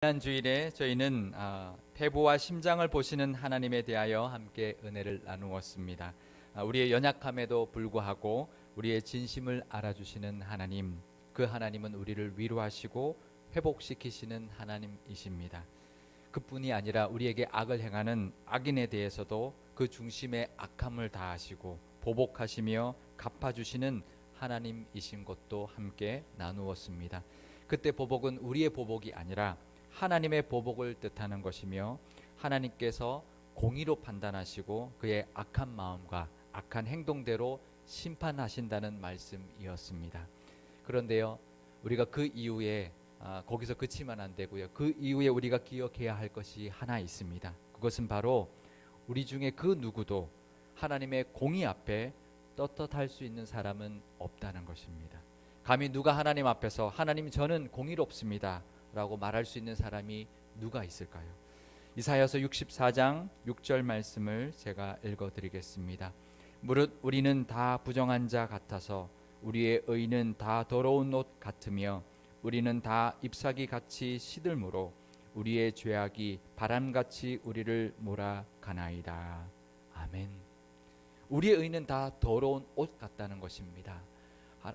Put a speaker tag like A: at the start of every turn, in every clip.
A: 지난 주일에 저희는 태보와 심장을 보시는 하나님에 대하여 함께 은혜를 나누었습니다. 우리의 연약함에도 불구하고 우리의 진심을 알아주시는 하나님, 그 하나님은 우리를 위로하시고 회복시키시는 하나님이십니다. 그뿐이 아니라 우리에게 악을 행하는 악인에 대해서도 그 중심에 악함을 다하시고 보복하시며 갚아주시는 하나님이신 것도 함께 나누었습니다. 그때 보복은 우리의 보복이 아니라 하나님의 보복을 뜻하는 것이며, 하나님께서 공의로 판단하시고 그의 악한 마음과 악한 행동대로 심판하신다는 말씀이었습니다. 그런데요, 우리가 그 이후에 거기서 그치면 안 되고요. 그 이후에 우리가 기억해야 할 것이 하나 있습니다. 그것은 바로 우리 중에 그 누구도 하나님의 공의 앞에 떳떳할 수 있는 사람은 없다는 것입니다. 감히 누가 하나님 앞에서 하나님 저는 공의롭습니다 라고 말할 수 있는 사람이 누가 있을까요? 이사야서 64장 6절 말씀을 제가 읽어드리겠습니다. 무릇 우리는 다 부정한 자 같아서 우리의 의는 다 더러운 옷 같으며 우리는 다 잎사귀 같이 시들므로 우리의 죄악이 바람같이 우리를 몰아가나이다. 아멘. 우리의 의는 다 더러운 옷 같다는 것입니다.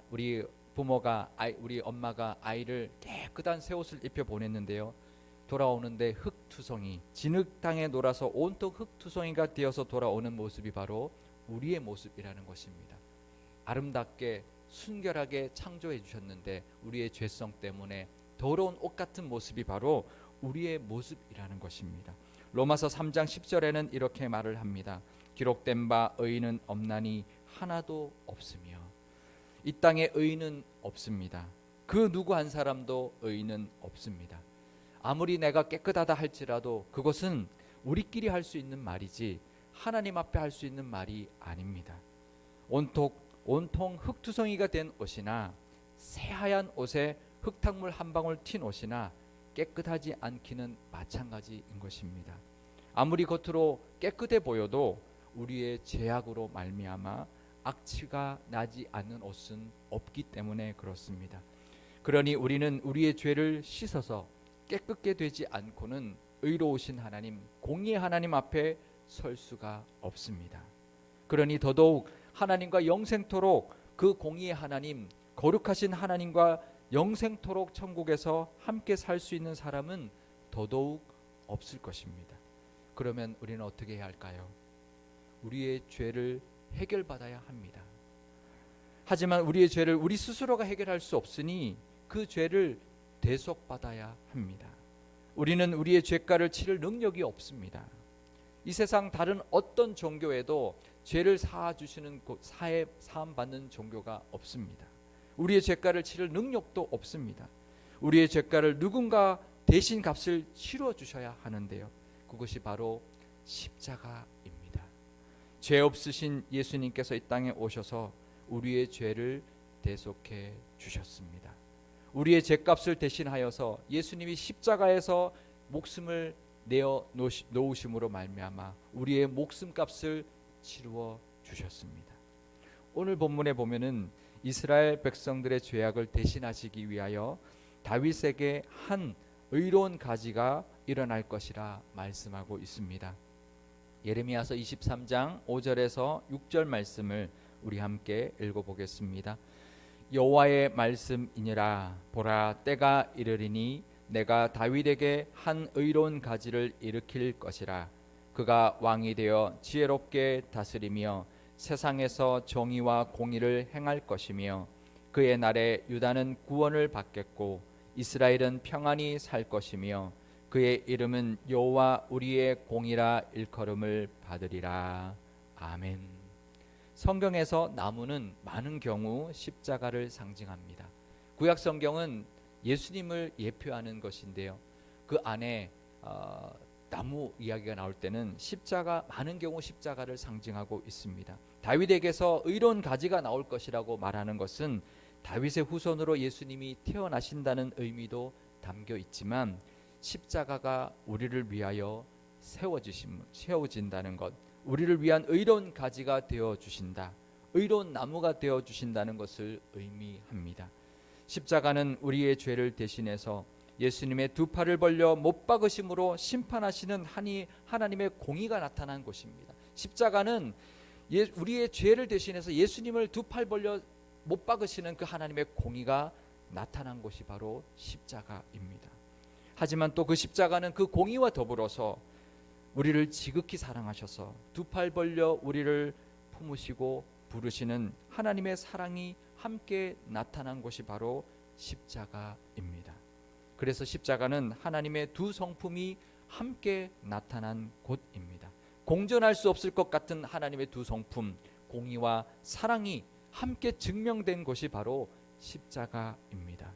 A: 우리 부모가 우리 엄마가 아이를 깨끗한 새 옷을 입혀 보냈는데요, 돌아오는데 흙투성이, 진흙탕에 놀아서 온통 흙투성이가 되어서 돌아오는 모습이 바로 우리의 모습이라는 것입니다. 아름답게 순결하게 창조해 주셨는데 우리의 죄성 때문에 더러운 옷 같은 모습이 바로 우리의 모습이라는 것입니다. 로마서 3장 10절에는 이렇게 말을 합니다. 기록된 바 의인은 없나니 하나도 없으며. 이 땅에 의인은 없습니다. 그 누구 한 사람도 의인은 없습니다. 아무리 내가 깨끗하다 할지라도 그것은 우리끼리 할 수 있는 말이지 하나님 앞에 할 수 있는 말이 아닙니다. 온통 흙투성이가 된 옷이나 새하얀 옷에 흙탕물 한 방울 튄 옷이나 깨끗하지 않기는 마찬가지인 것입니다. 아무리 겉으로 깨끗해 보여도 우리의 죄악으로 말미암아 악취가 나지 않는 옷은 없기 때문에 그렇습니다. 그러니 우리는 우리의 죄를 씻어서 깨끗게 되지 않고는 의로우신 하나님, 공의의 하나님 앞에 설 수가 없습니다. 그러니 더더욱 하나님과 영생토록, 그 공의의 하나님, 거룩하신 하나님과 영생토록 천국에서 함께 살 수 있는 사람은 더더욱 없을 것입니다. 그러면 우리는 어떻게 해야 할까요? 우리의 죄를 해결받아야 합니다. 하지만 우리의 죄를 우리 스스로가 해결할 수 없으니 그 죄를 대속받아야 합니다. 우리는 우리의 죄가를 치를 능력이 없습니다. 이 세상 다른 어떤 종교에도 죄를 사하주시는, 사함받는 종교가 없습니다. 우리의 죄가를 치를 능력도 없습니다. 우리의 죄가를 누군가 대신 값을 치러 주셔야 하는데요, 그것이 바로 십자가입니다. 죄 없으신 예수님께서 이 땅에 오셔서 우리의 죄를 대속해 주셨습니다. 우리의 죄값을 대신하여서 예수님이 십자가에서 목숨을 내어 놓으심으로 말미암아 우리의 목숨값을 치루어 주셨습니다. 오늘 본문에 보면은 이스라엘 백성들의 죄악을 대신하시기 위하여 다윗에게 한 의로운 가지가 일어날 것이라 말씀하고 있습니다. 예레미야서 23장 5절에서 6절 말씀을 우리 함께 읽어보겠습니다. 여호와의 말씀이니라. 보라, 때가 이르리니 내가 다윗에게 한 의로운 가지를 일으킬 것이라. 그가 왕이 되어 지혜롭게 다스리며 세상에서 정의와 공의를 행할 것이며 그의 날에 유다는 구원을 받겠고 이스라엘은 평안히 살 것이며 그의 이름은 여호와 우리의 공이라 일컬음을 받으리라. 아멘. 성경에서 나무는 많은 경우 십자가를 상징합니다. 구약 성경은 예수님을 예표하는 것인데요, 그 안에 나무 이야기가 나올 때는 많은 경우 십자가를 상징하고 있습니다. 다윗에게서 의로운 가지가 나올 것이라고 말하는 것은 다윗의 후손으로 예수님이 태어나신다는 의미도 담겨 있지만, 십자가가 우리를 위하여 세워진다는 것, 우리를 위한 의로운 가지가 되어 주신다, 의로운 나무가 되어 주신다는 것을 의미합니다. 십자가는 우리의 죄를 대신해서 예수님의 두 팔을 벌려 못 박으심으로 심판하시는 하나님의 공의가 나타난 것입니다. 십자가는 우리의 죄를 대신해서 예수님을 두 팔 벌려 못 박으시는 그 하나님의 공의가 나타난 것이 바로 십자가입니다. 하지만 또 그 십자가는 그 공의와 더불어서 우리를 지극히 사랑하셔서 두 팔 벌려 우리를 품으시고 부르시는 하나님의 사랑이 함께 나타난 것이 바로 십자가입니다. 그래서 십자가는 하나님의 두 성품이 함께 나타난 곳입니다. 공존할 수 없을 것 같은 하나님의 두 성품, 공의와 사랑이 함께 증명된 것이 바로 십자가입니다.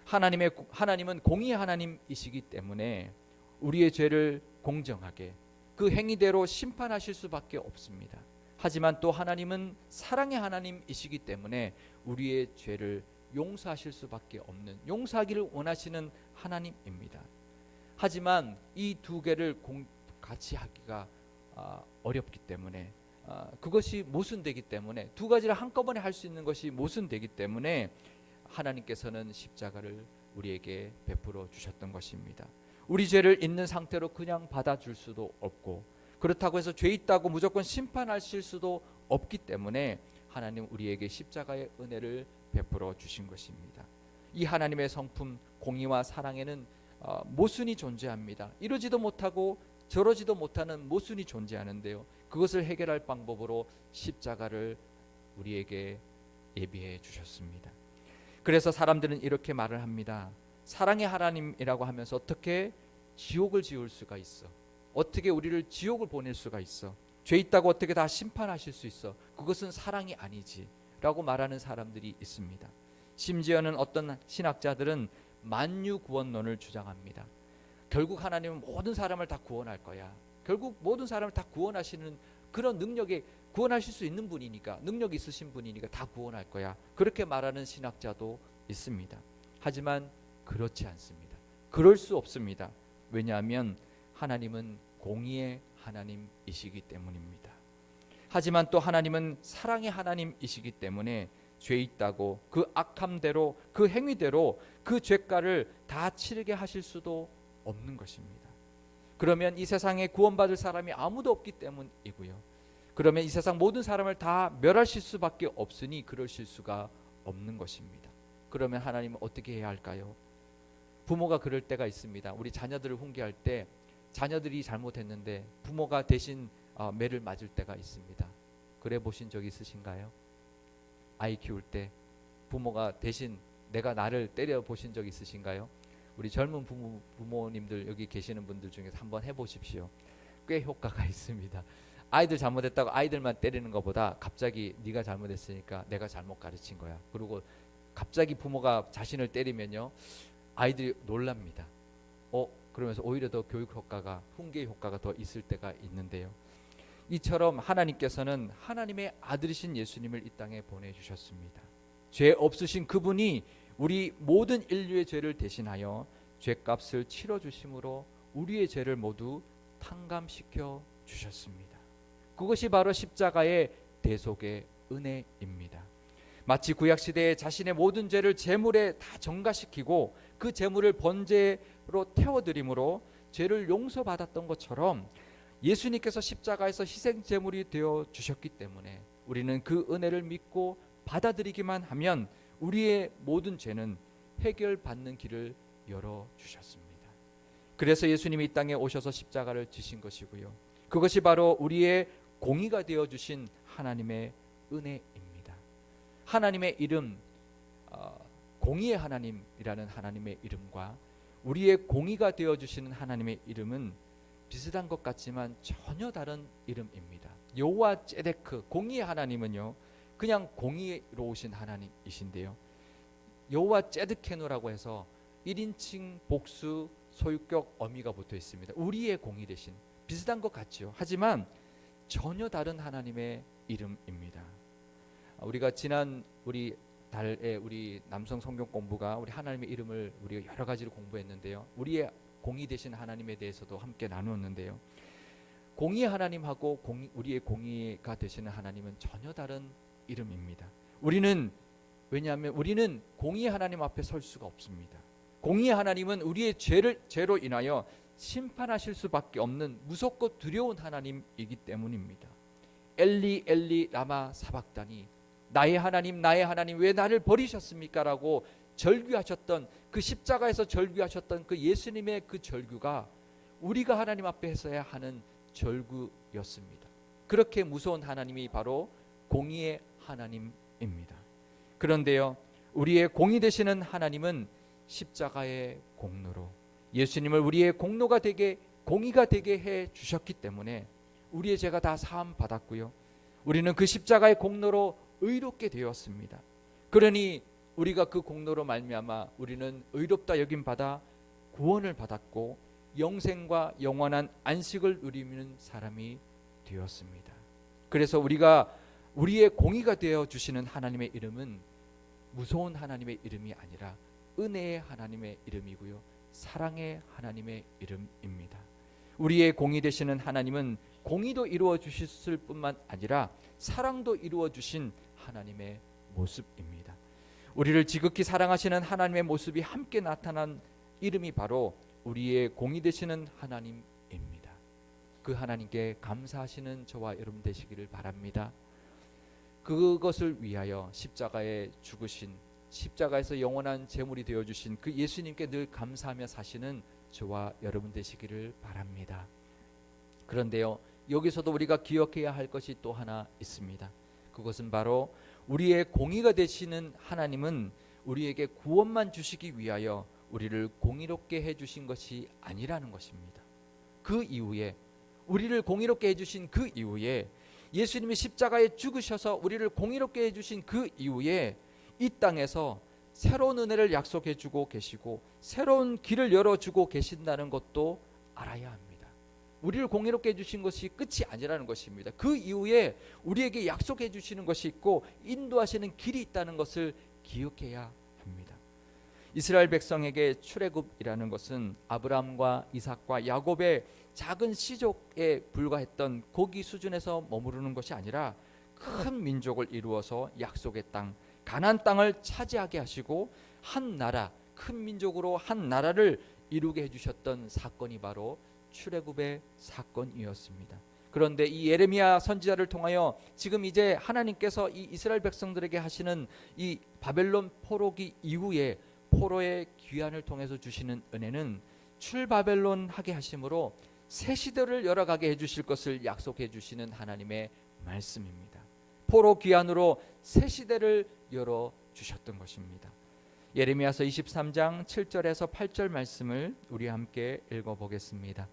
A: 하나님은 공의의 하나님이시기 때문에 우리의 죄를 공정하게 그 행위대로 심판하실 수밖에 없습니다. 하지만 또 하나님은 사랑의 하나님이시기 때문에 우리의 죄를 용서하실 수밖에 없는, 용서하기를 원하시는 하나님입니다. 하지만 이 두 개를 같이 하기가 어렵기 때문에, 그것이 모순되기 때문에, 두 가지를 한꺼번에 할 수 있는 것이 모순되기 때문에 하나님께서는 십자가를 우리에게 베풀어 주셨던 것입니다. 우리 죄를 있는 상태로 그냥 받아줄 수도 없고, 그렇다고 해서 죄 있다고 무조건 심판하실 수도 없기 때문에 하나님 우리에게 십자가의 은혜를 베풀어 주신 것입니다. 이 하나님의 성품 공의와 사랑에는 모순이 존재합니다. 이러지도 못하고 저러지도 못하는 모순이 존재하는데요, 그것을 해결할 방법으로 십자가를 우리에게 예비해 주셨습니다. 그래서 사람들은 이렇게 말을 합니다. 사랑의 하나님이라고 하면서 어떻게 지옥을 지을 수가 있어? 어떻게 우리를 지옥을 보낼 수가 있어? 죄 있다고 어떻게 다 심판하실 수 있어? 그것은 사랑이 아니지 라고 말하는 사람들이 있습니다. 심지어는 어떤 신학자들은 만유 구원론을 주장합니다. 결국 하나님은 모든 사람을 다 구원할 거야. 결국 모든 사람을 다 구원하시는 그런 능력에, 구원하실 수 있는 분이니까, 능력 있으신 분이니까 다 구원할 거야. 그렇게 말하는 신학자도 있습니다. 하지만 그렇지 않습니다. 그럴 수 없습니다. 왜냐하면 하나님은 공의의 하나님이시기 때문입니다. 하지만 또 하나님은 사랑의 하나님이시기 때문에 죄 있다고 그 악함대로, 그 행위대로 그 죄가를 다 치르게 하실 수도 없는 것입니다. 그러면 이 세상에 구원받을 사람이 아무도 없기 때문이고요, 그러면 이 세상 모든 사람을 다 멸하실 수밖에 없으니 그러실 수가 없는 것입니다. 그러면 하나님은 어떻게 해야 할까요? 부모가 그럴 때가 있습니다. 우리 자녀들을 훈계할 때 자녀들이 잘못했는데 부모가 대신 매를 맞을 때가 있습니다. 그래 보신 적 있으신가요? 아이 키울 때 부모가 대신 내가 나를 때려 보신 적 있으신가요? 우리 젊은 부모님들 여기 계시는 분들 중에서 한번 해보십시오. 꽤 효과가 있습니다. 아이들 잘못했다고 아이들만 때리는 것보다 갑자기 네가 잘못했으니까 내가 잘못 가르친 거야, 그리고 갑자기 부모가 자신을 때리면요, 아이들이 놀랍니다. 그러면서 오히려 더 교육 효과가, 훈계 효과가 더 있을 때가 있는데요, 이처럼 하나님께서는 하나님의 아들이신 예수님을 이 땅에 보내주셨습니다. 죄 없으신 그분이 우리 모든 인류의 죄를 대신하여 죄값을 치러주심으로 우리의 죄를 모두 탕감시켜 주셨습니다. 그것이 바로 십자가의 대속의 은혜입니다. 마치 구약시대에 자신의 모든 죄를 제물에 다 전가시키고 그 제물을 번제로 태워드림으로 죄를 용서받았던 것처럼 예수님께서 십자가에서 희생제물이 되어 주셨기 때문에 우리는 그 은혜를 믿고 받아들이기만 하면 우리의 모든 죄는 해결받는 길을 열어주셨습니다. 그래서 예수님이 이 땅에 오셔서 십자가를 지신 것이고요, 그것이 바로 우리의 공의가 되어주신 하나님의 은혜입니다. 하나님의 이름, 공의의 하나님이라는 하나님의 이름과 우리의 공의가 되어주시는 하나님의 이름은 비슷한 것 같지만 전혀 다른 이름입니다. 여호와 ጼ데크, 공의의 하나님은요, 그냥 공의로우신 하나님이신데요, 여호와 ጼ드케누라고 해서 1인칭 복수 소유격 어미가 붙어 있습니다. 우리의 공의 대신, 비슷한 것 같죠. 하지만 전혀 다른 하나님의 이름입니다. 우리가 지난 우리 달에 우리 남성 성경 공부가 우리 하나님의 이름을 우리가 여러 가지로 공부했는데요, 우리의 공의 되신 하나님에 대해서도 함께 나누었는데요, 공의의 하나님하고 우리의 공의가 되시는 하나님은 전혀 다른 이름입니다. 왜냐하면 우리는 공의의 하나님 앞에 설 수가 없습니다. 공의의 하나님은 우리의 죄로 인하여 심판하실 수밖에 없는 무섭고 두려운 하나님이기 때문입니다. 엘리 엘리 라마 사박다니, 나의 하나님 왜 나를 버리셨습니까? 라고 절규하셨던 그 십자가에서 절규하셨던 그 예수님의 그 절규가 우리가 하나님 앞에 했어야 하는 절규였습니다. 그렇게 무서운 하나님이 바로 공의의 하나님입니다. 그런데요, 우리의 공의 되시는 하나님은 십자가의 공로로 예수님을 우리의 공로가 되게, 공의가 되게 해 주셨기 때문에 우리의 죄가 다 사함 받았고요, 우리는 그 십자가의 공로로 의롭게 되었습니다. 그러니 우리가 그 공로로 말미암아 우리는 의롭다 여김 받아 구원을 받았고 영생과 영원한 안식을 누리는 사람이 되었습니다. 그래서 우리가 우리의 공의가 되어 주시는 하나님의 이름은 무서운 하나님의 이름이 아니라 은혜의 하나님의 이름이고요, 사랑의 하나님의 이름입니다. 우리의 공의 되시는 하나님은 공의도 이루어 주실 뿐만 아니라 사랑도 이루어 주신 하나님의 모습입니다. 우리를 지극히 사랑하시는 하나님의 모습이 함께 나타난 이름이 바로 우리의 공의 되시는 하나님입니다. 그 하나님께 감사하시는 저와 여러분 되시기를 바랍니다. 그것을 위하여 십자가에 죽으신, 십자가에서 영원한 제물이 되어주신 그 예수님께 늘 감사하며 사시는 저와 여러분 되시기를 바랍니다. 그런데요, 여기서도 우리가 기억해야 할 것이 또 하나 있습니다. 그것은 바로 우리의 공의가 되시는 하나님은 우리에게 구원만 주시기 위하여 우리를 공의롭게 해주신 것이 아니라는 것입니다. 그 이후에, 우리를 공의롭게 해주신 그 이후에, 예수님이 십자가에 죽으셔서 우리를 공의롭게 해주신 그 이후에 이 땅에서 새로운 은혜를 약속해 주고 계시고 새로운 길을 열어주고 계신다는 것도 알아야 합니다. 우리를 공의롭게 해주신 것이 끝이 아니라는 것입니다. 그 이후에 우리에게 약속해 주시는 것이 있고 인도하시는 길이 있다는 것을 기억해야 합니다. 이스라엘 백성에게 출애굽이라는 것은 아브라함과 이삭과 야곱의 작은 시족에 불과했던 거기 수준에서 머무르는 것이 아니라 큰 민족을 이루어서 약속의 땅 가나안 땅을 차지하게 하시고 한 나라, 큰 민족으로 한 나라를 이루게 해주셨던 사건이 바로 출애굽의 사건이었습니다. 그런데 이 예레미야 선지자를 통하여 지금 이제 하나님께서 이 이스라엘 백성들에게 하시는 이 바벨론 포로기 이후에 포로의 귀환을 통해서 주시는 은혜는 출바벨론 하게 하심으로 새 시대를 열어가게 해주실 것을 약속해 주시는 하나님의 말씀입니다. 포로 귀환으로 새 시대를 열어주셨던 것입니다. 예레미야서 23장 7절에서 8절 말씀을 우리 함께 읽어보겠습니다.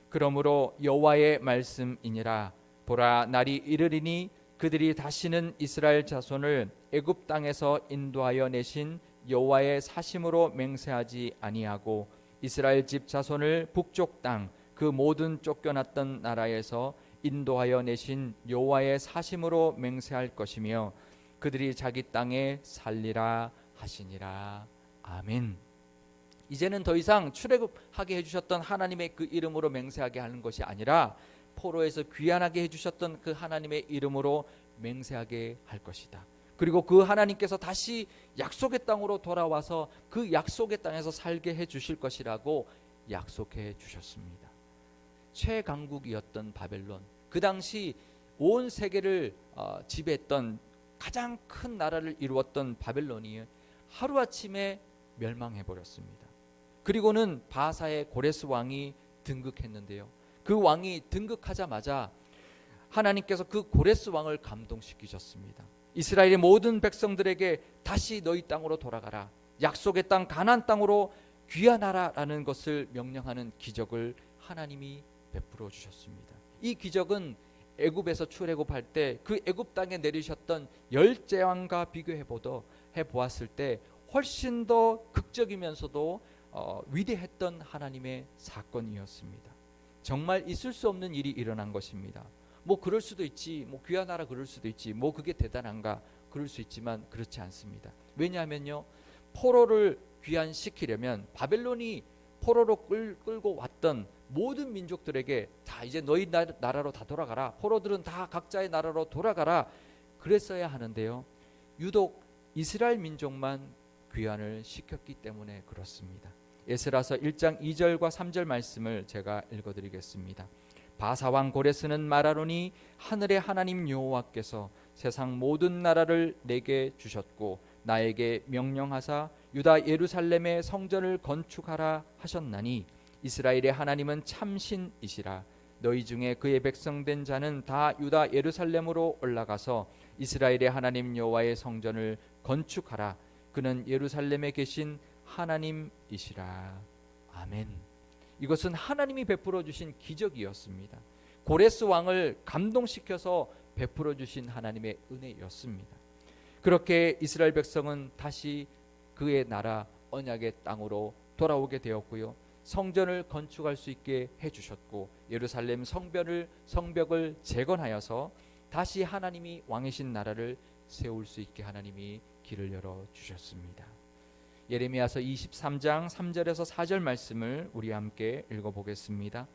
A: 그러므로 여호와의 말씀이니라. 보라, 날이 이르리니 그들이 다시는 이스라엘 자손을 애굽 땅에서 인도하여 내신 여호와의 사심으로 맹세하지 아니하고 이스라엘 집 자손을 북쪽 땅 그 모든 쫓겨났던 나라에서 인도하여 내신 여호와의 사심으로 맹세할 것이며 그들이 자기 땅에 살리라 하시니라. 아멘. 이제는 더 이상 출애굽하게 해주셨던 하나님의 그 이름으로 맹세하게 하는 것이 아니라 포로에서 귀환하게 해주셨던 그 하나님의 이름으로 맹세하게 할 것이다. 그리고 그 하나님께서 다시 약속의 땅으로 돌아와서 그 약속의 땅에서 살게 해주실 것이라고 약속해 주셨습니다. 최강국이었던 바벨론, 그 당시 온 세계를 지배했던 가장 큰 나라를 이루었던 바벨론이 하루아침에 멸망해버렸습니다. 그리고는 바사의 고레스 왕이 등극했는데요, 그 왕이 등극하자마자 하나님께서 그 고레스 왕을 감동시키셨습니다. 이스라엘의 모든 백성들에게 다시 너희 땅으로 돌아가라, 약속의 땅 가나안 땅으로 귀환하라라는 것을 명령하는 기적을 하나님이 베풀어 주셨습니다. 이 기적은 애굽에서 출애굽할 때 그 애굽 땅에 내리셨던 열 재앙과 비교해 보았을 때 훨씬 더 극적이면서도 위대했던 하나님의 사건이었습니다. 정말 있을 수 없는 일이 일어난 것입니다. 뭐 그럴 수도 있지, 뭐 귀환하라 그럴 수도 있지, 뭐 그게 대단한가 그럴 수 있지만 그렇지 않습니다. 왜냐하면요, 포로를 귀환시키려면 바벨론이 포로로 끌고 왔던 모든 민족들에게 다 이제 너희 나라로 다 돌아가라, 포로들은 다 각자의 나라로 돌아가라 그랬어야 하는데요, 유독 이스라엘 민족만 귀환을 시켰기 때문에 그렇습니다. 에스라서 1장 2절과 3절 말씀을 제가 읽어드리겠습니다. 바사왕 고레스는 말하노니 하늘의 하나님 여호와께서 세상 모든 나라를 내게 주셨고 나에게 명령하사 유다 예루살렘의 성전을 건축하라 하셨나니 이스라엘의 하나님은 참신이시라. 너희 중에 그의 백성된 자는 다 유다 예루살렘으로 올라가서 이스라엘의 하나님 여호와의 성전을 건축하라. 그는 예루살렘에 계신 하나님이시라. 아멘. 이것은 하나님이 베풀어 주신 기적이었습니다. 고레스 왕을 감동시켜서 베풀어 주신 하나님의 은혜였습니다. 그렇게 이스라엘 백성은 다시 그의 나라 언약의 땅으로 돌아오게 되었고요. 성전을 건축할 수 있게 해주셨고 예루살렘 성벽을 재건하여서 다시 하나님이 왕이신 나라를 세울 수 있게 하나님이 길을 열어주셨습니다. 예레미야서 23장 3절에서 4절 말씀을 우리 함께 읽어보겠습니다.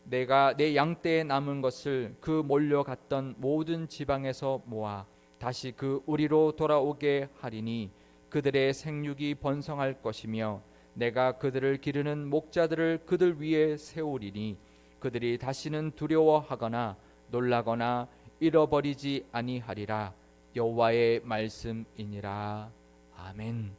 A: 내가 내 양떼에 남은 것을 그 몰려갔던 모든 지방에서 모아 다시 그 우리로 돌아오게 하리니 그들의 생육이 번성할 것이며 내가 그들을 기르는 목자들을 그들 위에 세우리니 그들이 다시는 두려워하거나 놀라거나 잃어버리지 아니하리라. 여호와의 말씀이니라. 아멘.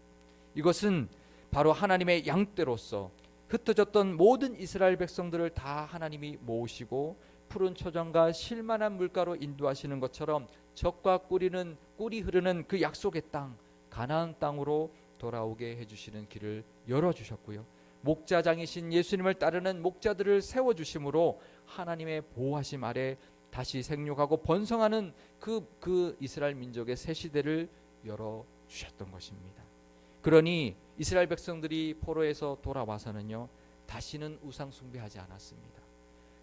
A: 이것은 바로 하나님의 양떼로서 흩어졌던 모든 이스라엘 백성들을 다 하나님이 모으시고 푸른 초정과 실만한 물가로 인도하시는 것처럼 젖과 꿀이 흐르는 그 약속의 땅 가나안 땅으로 돌아오게 해주시는 길을 열어주셨고요. 목자장이신 예수님을 따르는 목자들을 세워주심으로 하나님의 보호하심 아래 다시 생육하고 번성하는 그 이스라엘 민족의 새 시대를 열어주셨던 것입니다. 그러니 이스라엘 백성들이 포로에서 돌아와서는요 다시는 우상 숭배하지 않았습니다.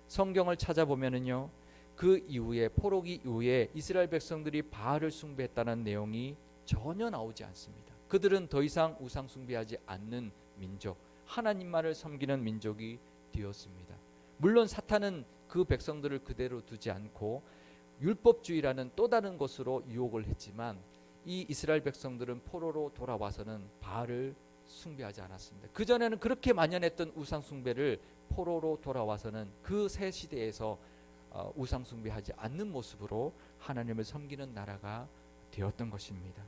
A: 성경을 찾아보면은요 그 이후에 포로기 이후에 이스라엘 백성들이 바알을 숭배했다는 내용이 전혀 나오지 않습니다. 그들은 더 이상 우상 숭배하지 않는 민족, 하나님만을 섬기는 민족이 되었습니다. 물론 사탄은 그 백성들을 그대로 두지 않고 율법주의라는 또 다른 것으로 유혹을 했지만 이 이스라엘 백성들은 포로로 돌아와서는 바알을 숭배하지 않았습니다. 그전에는 그렇게 만연했던 우상 숭배를 포로로 돌아와서는 그 새 시대에서 우상 숭배하지 않는 모습으로 하나님을 섬기는 나라가 되었던 것입니다.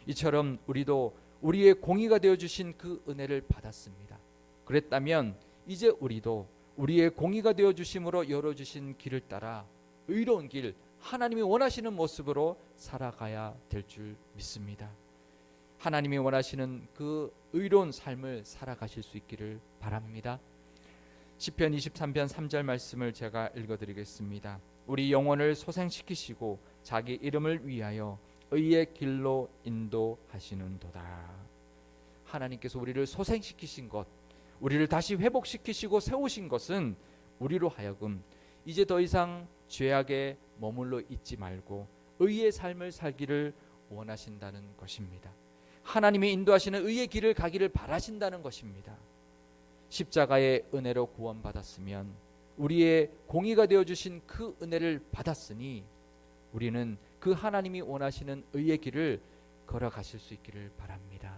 A: 이처럼 우리도 우리의 공의가 되어주신 그 은혜를 받았습니다. 그랬다면 이제 우리도 우리의 공의가 되어주심으로 열어주신 길을 따라 의로운 길, 하나님이 원하시는 모습으로 살아가야 될 줄 믿습니다. 하나님이 원하시는 그 의로운 삶을 살아가실 수 있기를 바랍니다. 시편 23편 3절 말씀을 제가 읽어드리겠습니다. 우리 영혼을 소생시키시고 자기 이름을 위하여 의의 길로 인도하시는도다. 하나님께서 우리를 소생시키신 것, 우리를 다시 회복시키시고 세우신 것은 우리로 하여금 이제 더 이상 죄악에 머물러 있지 말고 의의 삶을 살기를 원하신다는 것입니다. 하나님이 인도하시는 의의 길을 가기를 바라신다는 것입니다. 십자가의 은혜로 구원받았으면 우리의 공의가 되어주신 그 은혜를 받았으니 우리는 그 하나님이 원하시는 의의 길을 걸어가실 수 있기를 바랍니다.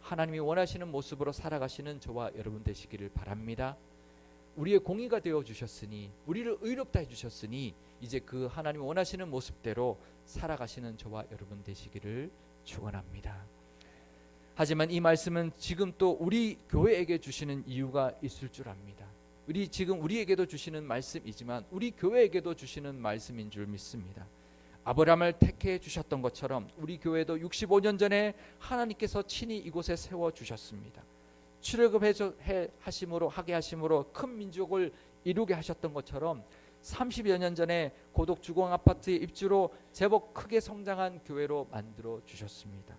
A: 하나님이 원하시는 모습으로 살아가시는 저와 여러분 되시기를 바랍니다. 우리의 공의가 되어주셨으니 우리를 의롭다 해주셨으니 이제 그 하나님이 원하시는 모습대로 살아가시는 저와 여러분 되시기를 축원합니다. 하지만 이 말씀은 지금 또 우리 교회에게 주시는 이유가 있을 줄 압니다. 지금 우리에게도 주시는 말씀이지만 우리 교회에게도 주시는 말씀인 줄 믿습니다. 아브라함을 택해 주셨던 것처럼 우리 교회도 65년 전에 하나님께서 친히 이곳에 세워주셨습니다. 출애굽하게 하심으로 큰 민족을 이루게 하셨던 것처럼 30여 년 전에 고독 주공 아파트의 입주로 제법 크게 성장한 교회로 만들어 주셨습니다.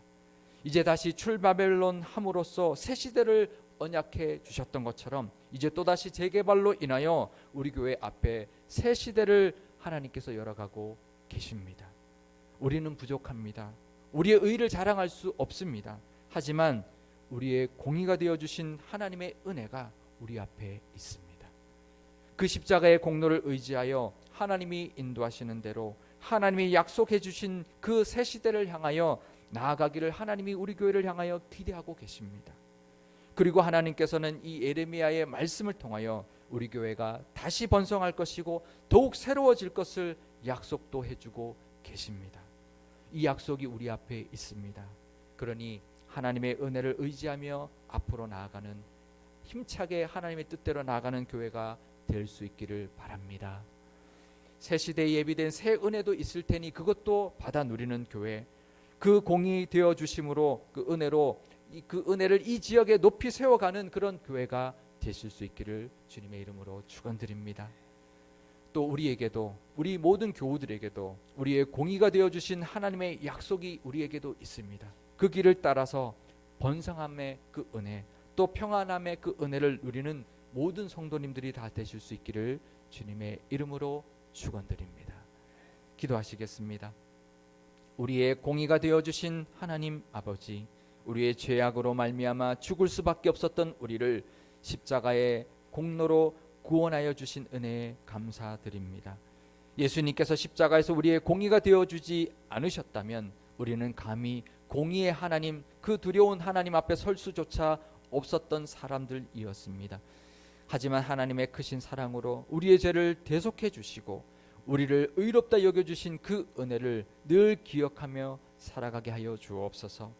A: 이제 다시 출바벨론 함으로써 새 시대를 언약해 주셨던 것처럼 이제 또다시 재개발로 인하여 우리 교회 앞에 새 시대를 하나님께서 열어가고 계십니다. 우리는 부족합니다. 우리의 의를 자랑할 수 없습니다. 하지만 우리의 공의가 되어주신 하나님의 은혜가 우리 앞에 있습니다. 그 십자가의 공로를 의지하여 하나님이 인도하시는 대로 하나님이 약속해 주신 그 새 시대를 향하여 나아가기를 하나님이 우리 교회를 향하여 기대하고 계십니다. 그리고 하나님께서는 이 예레미야의 말씀을 통하여 우리 교회가 다시 번성할 것이고 더욱 새로워질 것을 약속도 해주고 계십니다. 이 약속이 우리 앞에 있습니다. 그러니 하나님의 은혜를 의지하며 앞으로 나아가는, 힘차게 하나님의 뜻대로 나아가는 교회가 될 수 있기를 바랍니다. 새 시대에 예비된 새 은혜도 있을 테니 그것도 받아 누리는 교회, 그 공이 되어 주심으로 그 은혜로 그 은혜를 이 지역에 높이 세워가는 그런 교회가 되실 수 있기를 주님의 이름으로 축원드립니다. 또 우리에게도, 우리 모든 교우들에게도 우리의 공의가 되어 주신 하나님의 약속이 우리에게도 있습니다. 그 길을 따라서 번성함의 그 은혜, 또 평안함의 그 은혜를 누리는 모든 성도님들이 다 되실 수 있기를 주님의 이름으로 축원드립니다. 기도하시겠습니다. 우리의 공의가 되어 주신 하나님 아버지, 우리의 죄악으로 말미암아 죽을 수밖에 없었던 우리를 십자가의 공로로 구원하여 주신 은혜에 감사드립니다. 예수님께서 십자가에서 우리의 공의가 되어주지 않으셨다면 우리는 감히 공의의 하나님, 그 두려운 하나님 앞에 설 수조차 없었던 사람들이었습니다. 하지만 하나님의 크신 사랑으로 우리의 죄를 대속해 주시고 우리를 의롭다 여겨주신 그 은혜를 늘 기억하며 살아가게 하여 주옵소서.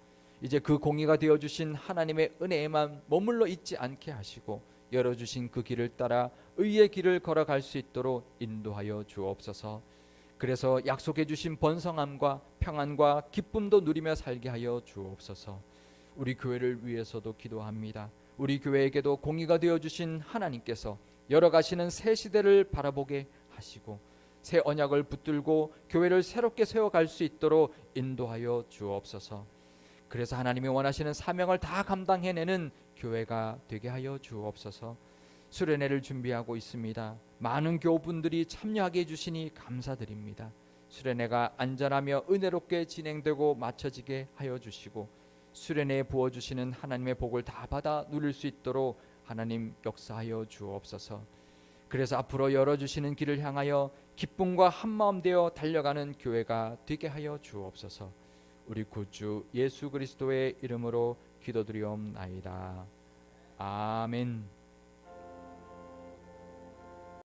A: 이제 그 공의가 되어주신 하나님의 은혜에만 머물러 있지 않게 하시고 열어주신 그 길을 따라 의의 길을 걸어갈 수 있도록 인도하여 주옵소서. 그래서 약속해 주신 번성함과 평안과 기쁨도 누리며 살게 하여 주옵소서. 우리 교회를 위해서도 기도합니다. 우리 교회에게도 공의가 되어주신 하나님께서 열어가시는 새 시대를 바라보게 하시고 새 언약을 붙들고 교회를 새롭게 세워갈 수 있도록 인도하여 주옵소서. 그래서 하나님이 원하시는 사명을 다 감당해내는 교회가 되게 하여 주옵소서. 수련회를 준비하고 있습니다. 많은 교우분들이 참여하게 해주시니 감사드립니다. 수련회가 안전하며 은혜롭게 진행되고 마쳐지게 하여 주시고 수련회에 부어주시는 하나님의 복을 다 받아 누릴 수 있도록 하나님 역사하여 주옵소서. 그래서 앞으로 열어주시는 길을 향하여 기쁨과 한마음 되어 달려가는 교회가 되게 하여 주옵소서. 우리 구주 예수 그리스도의 이름으로 기도드리옵나이다. 아멘.